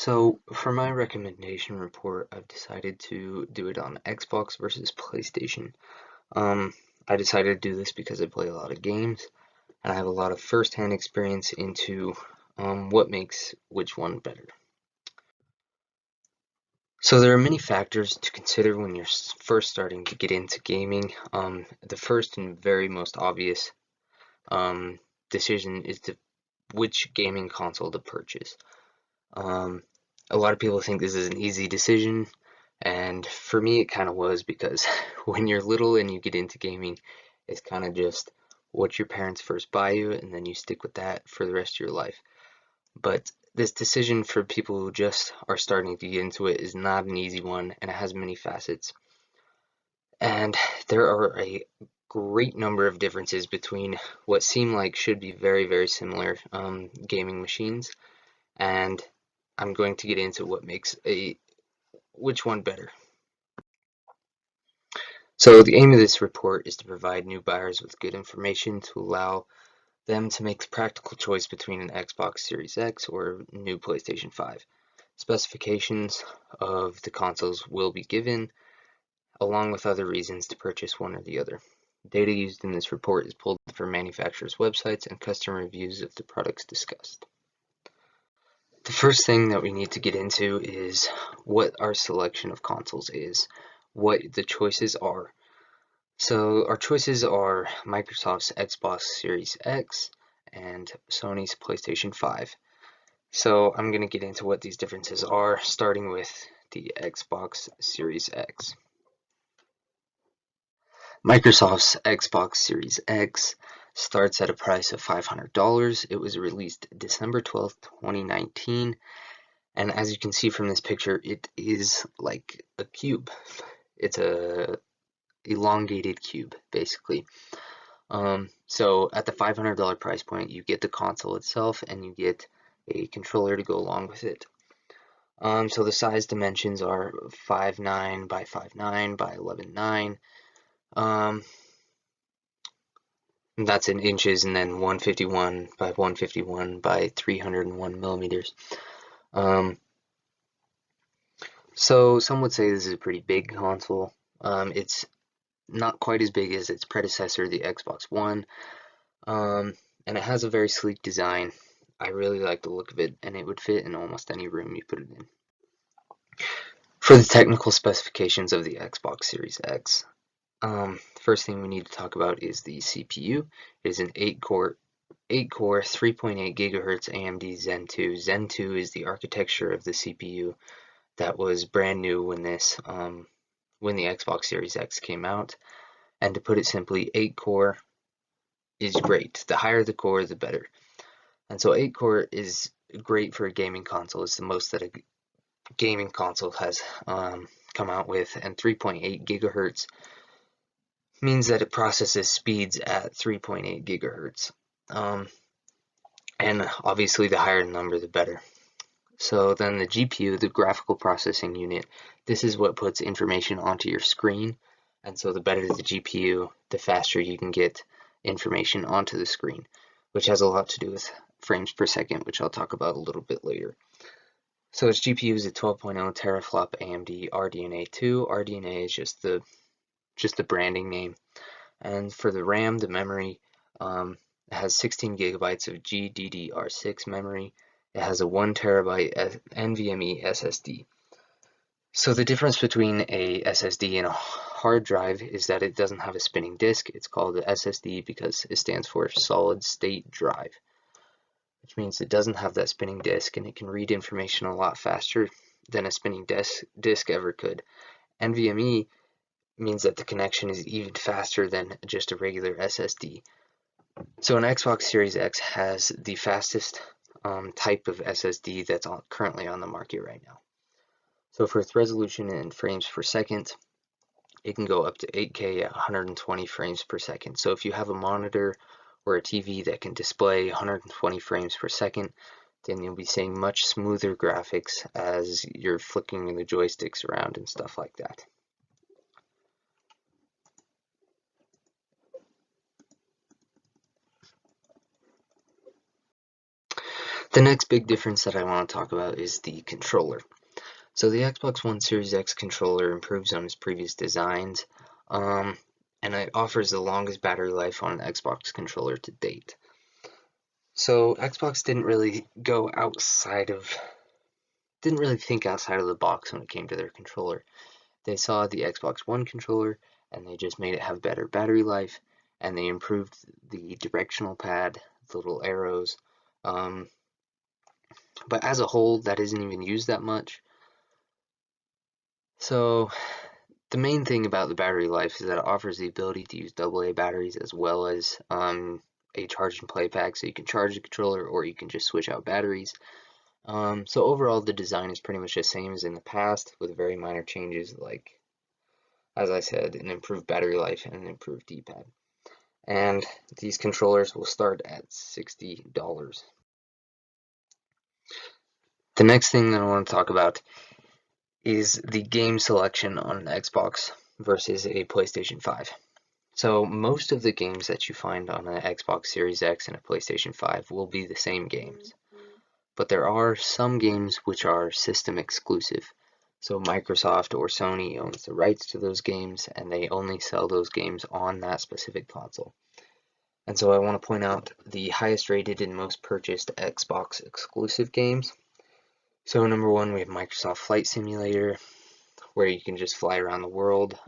So for my recommendation report, I've decided to do it on Xbox versus PlayStation. Um, I decided to do this because I play a lot of games and I have a lot of first-hand experience into what makes which one better. So there are many factors to consider when you're first starting to get into gaming. The first and very most obvious um, decision is which gaming console to purchase. Um, a lot of people think this is an easy decision, and for me it kind of was because when you're little and you get into gaming, it's kind of just what your parents first buy you and then you stick with that for the rest of your life. But this decision for people who just are starting to get into it is not an easy one, and it has many facets. And there are a great number of differences between what seem like should be very, very similar gaming machines, and I'm going to get into what makes which one better. So the aim of this report is to provide new buyers with good information to allow them to make the practical choice between an Xbox Series X or a new PlayStation 5. Specifications of the consoles will be given, along with other reasons to purchase one or the other. Data used in this report is pulled from manufacturers' websites and customer reviews of the products discussed. The first thing that we need to get into is what our selection of consoles is, what the choices are. So our choices are Microsoft's Xbox Series X and Sony's PlayStation 5. So I'm going to get into what these differences are, starting with the Xbox Series X. Microsoft's Xbox Series X starts at a price of $500. It was released December 12th, 2019. And as you can see from this picture, it is like a cube. It's a elongated cube, basically. So at the $500 price point, you get the console itself and you get a controller to go along with it. So the size dimensions are 5'9" by 5'9" by 11'9". That's in inches, and then 151 by 151 by 301 millimeters. So some would say this is a pretty big console. It's not quite as big as its predecessor, the Xbox One, and it has a very sleek design. I really like the look of it, and it would fit in almost any room you put it in. For the technical specifications of the Xbox Series X, first thing we need to talk about is the CPU. It is an 8-core 3.8 gigahertz AMD Zen 2. Zen 2 is the architecture of the CPU that was brand new when when the Xbox Series X came out. And to put it simply, 8-core is great. The higher the core, the better. And so 8-core is great for a gaming console. It's the most that a gaming console has come out with, and 3.8 gigahertz means that it processes speeds at 3.8 gigahertz. And obviously the higher the number, the better. So then the GPU, the graphical processing unit, this is what puts information onto your screen. And so the better the GPU, the faster you can get information onto the screen, which has a lot to do with frames per second, which I'll talk about a little bit later. So its GPU is a 12.0 teraflop AMD RDNA 2. RDNA is just the branding name. And for the RAM, the memory, it has 16 gigabytes of GDDR6 memory. It has a 1 terabyte NVMe SSD. So the difference between a SSD and a hard drive is that it doesn't have a spinning disk. It's called an SSD because it stands for solid state drive, which means it doesn't have that spinning disk, and it can read information a lot faster than a spinning disk ever could. NVMe means that the connection is even faster than just a regular SSD. So an Xbox Series X has the fastest type of SSD that's currently on the market right now. So for its resolution and frames per second, it can go up to 8K at 120 frames per second. So if you have a monitor or a TV that can display 120 frames per second, then you'll be seeing much smoother graphics as you're flicking the joysticks around and stuff like that. The next big difference that I want to talk about is the controller. So the Xbox One Series X controller improves on its previous designs, and it offers the longest battery life on an Xbox controller to date. So Xbox didn't really think outside of the box when it came to their controller. They saw the Xbox One controller and they just made it have better battery life, and they improved the directional pad, the little arrows. But as a whole, that isn't even used that much. So the main thing about the battery life is that it offers the ability to use AA batteries as well as a charge and play pack, so you can charge the controller or you can just switch out batteries. So overall, the design is pretty much the same as in the past, with very minor changes like, as I said, an improved battery life and an improved D-pad. And these controllers will start at $60. The next thing that I want to talk about is the game selection on an Xbox versus a PlayStation 5. So most of the games that you find on an Xbox Series X and a PlayStation 5 will be the same games. But there are some games which are system exclusive. So Microsoft or Sony owns the rights to those games, and they only sell those games on that specific console. And so I want to point out the highest rated and most purchased Xbox exclusive games. So number one, we have Microsoft Flight Simulator, where you can just fly around the world.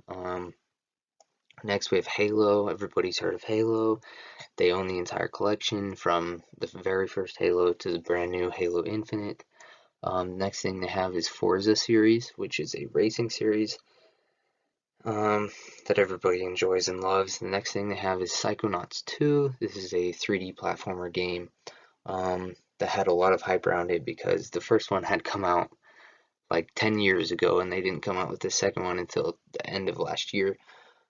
Next, we have Halo. Everybody's heard of Halo. They own the entire collection from the very first Halo to the brand new Halo Infinite. Next thing they have is Forza series, which is a racing series that everybody enjoys and loves. The next thing they have is Psychonauts 2. This is a 3D platformer game that had a lot of hype around it because the first one had come out like 10 years ago, and they didn't come out with the second one until the end of last year.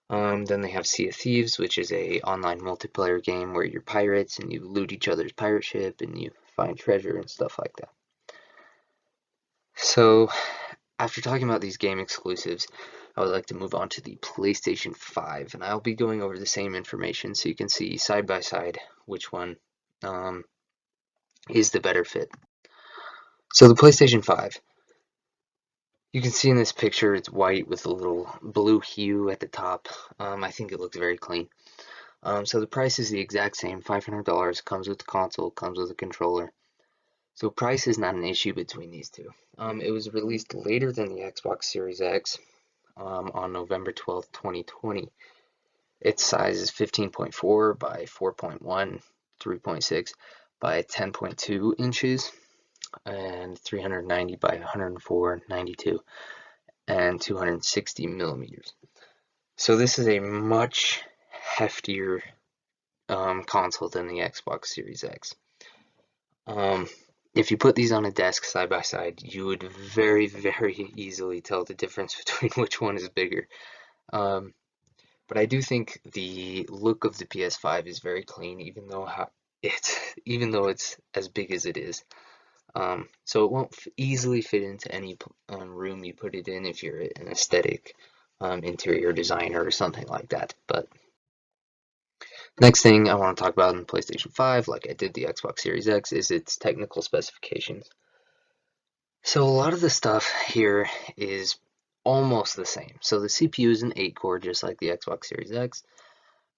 Then they have Sea of Thieves, which is a online multiplayer game where you're pirates and you loot each other's pirate ship and you find treasure and stuff like that. So after talking about these game exclusives, I would like to move on to the PlayStation 5, and I'll be going over the same information so you can see side by side which one is the better fit. So the PlayStation 5, you can see in this picture it's white with a little blue hue at the top. I think it looks very clean. So the price is the exact same, $500, comes with the console, comes with a controller. So price is not an issue between these two. It was released later than the Xbox Series X on November 12th, 2020. Its size is 15.4 by 4.1, 3.6 by 10.2 inches, and 390 by 104, 92, and 260 millimeters. So this is a much heftier console than the Xbox Series X. If you put these on a desk side by side, you would very, very easily tell the difference between which one is bigger. But I do think the look of the PS5 is very clean, even though it's as big as it is. So it won't easily fit into any room you put it in if you're an aesthetic interior designer or something like that. But next thing I want to talk about in the PlayStation 5, like I did the Xbox Series X, is its technical specifications. So a lot of the stuff here is almost the same. So the CPU is an 8-core, just like the Xbox Series X,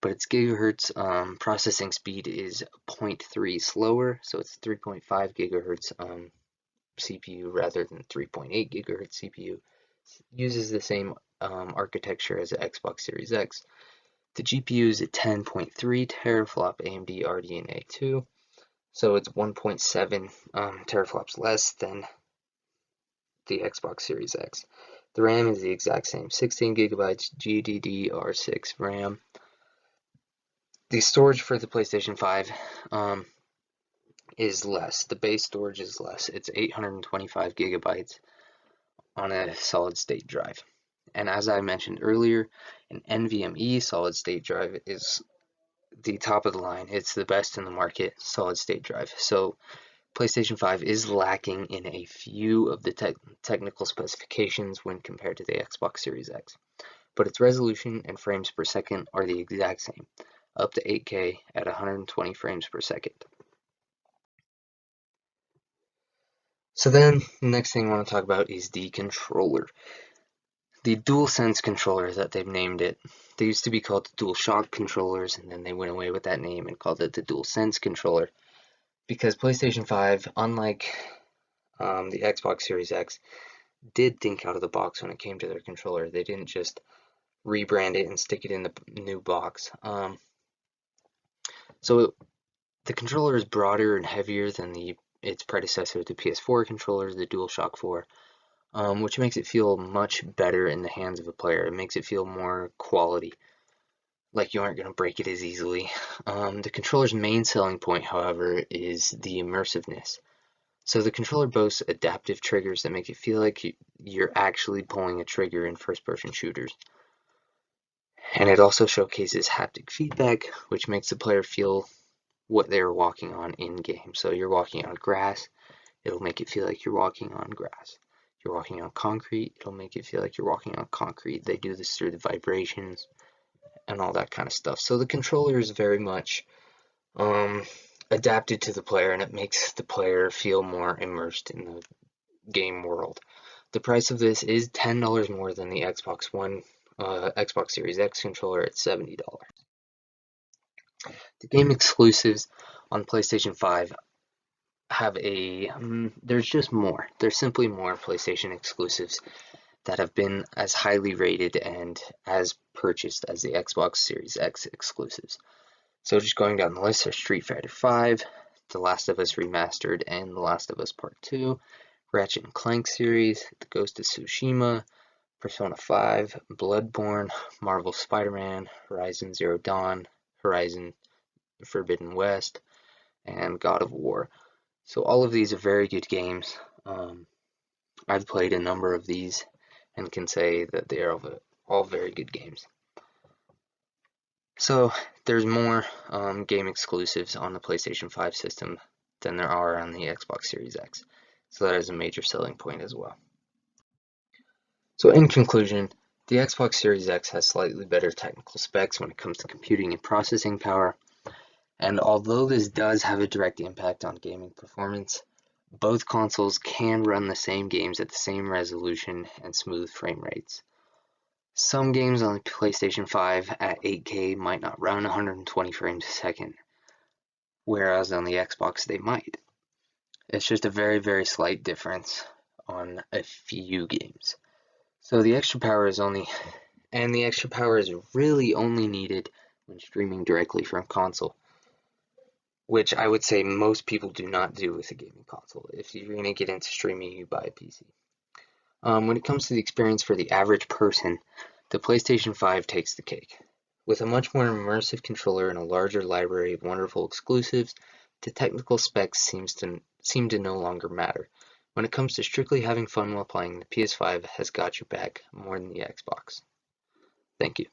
but its gigahertz processing speed is 0.3 slower, so it's 3.5 gigahertz CPU rather than 3.8 gigahertz CPU. Uses the same architecture as the Xbox Series X. The GPU is a 10.3 teraflop AMD RDNA 2, so it's 1.7 teraflops less than the Xbox Series X. The RAM is the exact same, 16 gigabytes GDDR6 RAM. The storage for the PlayStation 5 is less. The base storage is less. It's 825 gigabytes on a solid state drive. And as I mentioned earlier, an NVMe solid state drive is the top of the line. It's the best in the market solid state drive. So PlayStation 5 is lacking in a few of the technical specifications when compared to the Xbox Series X, but its resolution and frames per second are the exact same, up to 8K at 120 frames per second. So then, the next thing I want to talk about is the controller. The DualSense controller that they've named it. They used to be called the DualShock controllers, and then they went away with that name and called it the DualSense controller. Because PlayStation 5, unlike the Xbox Series X, did think out of the box when it came to their controller. They didn't just rebrand it and stick it in the new box. So the controller is broader and heavier than its predecessor, the PS4 controller, the DualShock 4, which makes it feel much better in the hands of a player. It makes it feel more quality, like you aren't going to break it as easily. The controller's main selling point, however, is the immersiveness. So the controller boasts adaptive triggers that make it feel like you're actually pulling a trigger in first-person shooters. And it also showcases haptic feedback, which makes the player feel what they're walking on in-game. So you're walking on grass, it'll make it feel like you're walking on grass. You're walking on concrete, it'll make it feel like you're walking on concrete. They do this through the vibrations and all that kind of stuff. So the controller is very much adapted to the player, and it makes the player feel more immersed in the game world. The price of this is $10 more than the Xbox Series X controller at $70. The game exclusives on PlayStation 5 have there's just more. There's simply more PlayStation exclusives that have been as highly rated and as purchased as the Xbox Series X exclusives. So just going down the list, there's Street Fighter V, The Last of Us Remastered, and The Last of Us Part 2, Ratchet & Clank series, The Ghost of Tsushima, Persona 5, Bloodborne, Marvel Spider-Man, Horizon Zero Dawn, Horizon Forbidden West, and God of War. So all of these are very good games. I've played a number of these and can say that they are all very good games. So there's more game exclusives on the PlayStation 5 system than there are on the Xbox Series X. So that is a major selling point as well. So in conclusion, the Xbox Series X has slightly better technical specs when it comes to computing and processing power. And although this does have a direct impact on gaming performance, both consoles can run the same games at the same resolution and smooth frame rates. Some games on the PlayStation 5 at 8K might not run 120 frames a second, whereas on the Xbox they might. It's just a very, very slight difference on a few games. So the extra power is really only needed when streaming directly from console, which I would say most people do not do with a gaming console. If you're going to get into streaming, you buy a PC. When it comes to the experience for the average person, the PlayStation 5 takes the cake. With a much more immersive controller and a larger library of wonderful exclusives, the technical specs seem to no longer matter. When it comes to strictly having fun while playing, the PS5 has got your back more than the Xbox. Thank you.